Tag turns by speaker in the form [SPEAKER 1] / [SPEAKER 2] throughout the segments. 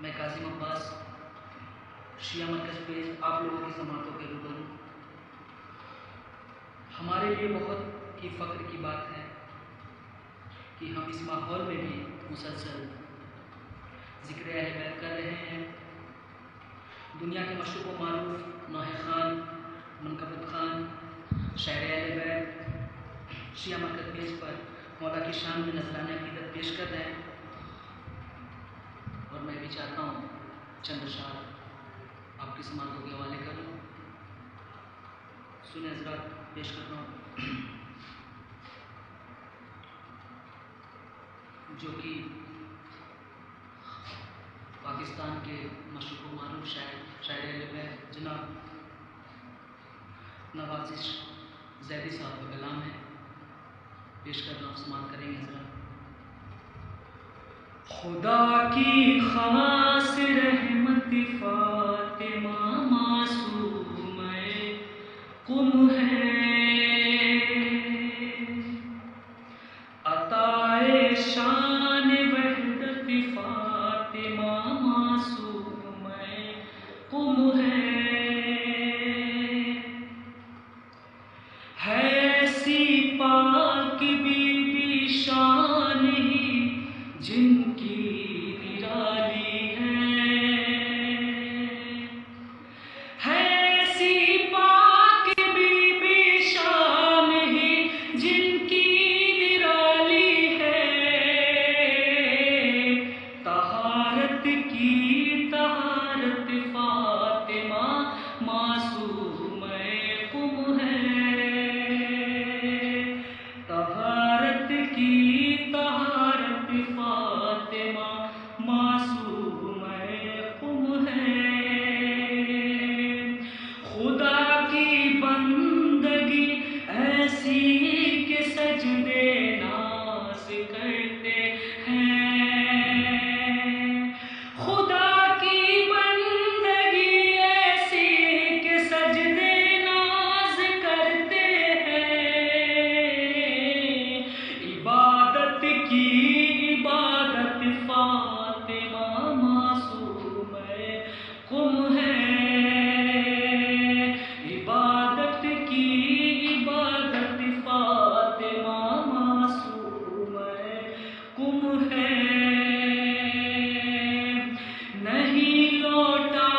[SPEAKER 1] میں قاسم عباس شیعہ مرکز پیج آپ لوگوں کی سماعتوں کے روبرو. ہمارے لیے بہت ہی فخر کی بات ہے کہ ہم اس ماحول میں بھی مسلسل ذکر اہل بیت کر رہے ہیں. دنیا کے مشہور و معروف نوح خان، منقبت خان، شاعر اہل بیت شیعہ مرکز پیج پر مولا کی شان میں نذرانہ عقیدت پیش کر رہے ہیں، اور میں بھی چاہتا ہوں چند اشعار آپ کی سماعتوں کے حوالے کروں. سنیں حضرات، پیش کرتا ہوں جو کہ پاکستان کے مشہور و معروف شاعر اہل بیت جناب نوازش زیدی صاحب کا کلام ہے. پیش کر رہا ہوں، سماعت کریں گے حضرات. خدا کی خاص رحمت فاطمہ معصومہ قم ہے، عطائے شان وحدت فاطمہ معصومہ قم ہے. ایسی پاک بی بی شان ہی جن کی نرالی ہے، ایسی پاک بی بی شان ہی جن کی نرالی ہے. طہارت کی طہارت فاطمہ معصومہ قم ہے، طہارت کی طہارت فاطمہ معصومہ قم ہے. خدا کی بندگی ایسی کہ سجدے ناز کرتے ہیں، خدا کی بندگی ایسی کہ سجدے ناز کرتے ہیں. عبادت کی عبادت فاطمہ معصومہ قم ہے، عبادت کی عبادت فاطمہ معصومہ قم ہے. نہیں لوٹا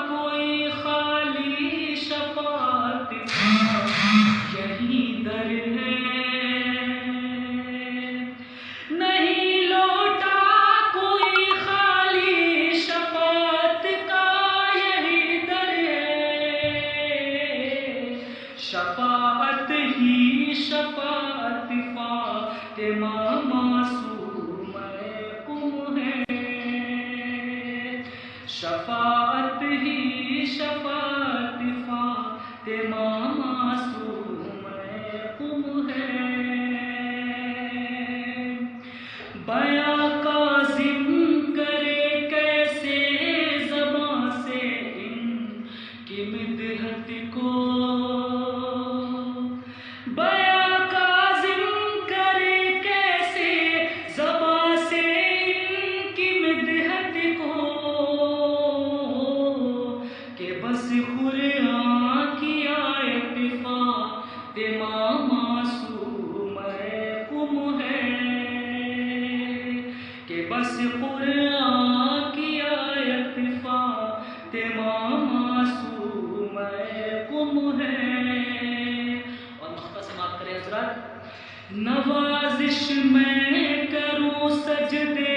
[SPEAKER 1] کوئی خالی شفاعت کا یہی در ہے، نہیں لوٹا کوئی خالی شفاعت کا یہی در ہے. شفاعت ہی شفاعت فاطمہ معصومہ قم ہے، شفاعت ہی شفاعت فاطمہ معصومہ قم ہے. بیاں کاظم کرے کیسے زباں سے ان کی مدحت کو، بیاں کاظم کرے کیسے زباں سے ان کی مدحت کو، کہ بس قرآن کی آیت فاطمہ معصومہ قم ہے، کہ بس قرآن کی آیت فاطمہ معصومہ قم ہے. اور مختصر سماعت کریں حضرات. نوازش میں کروں سجدے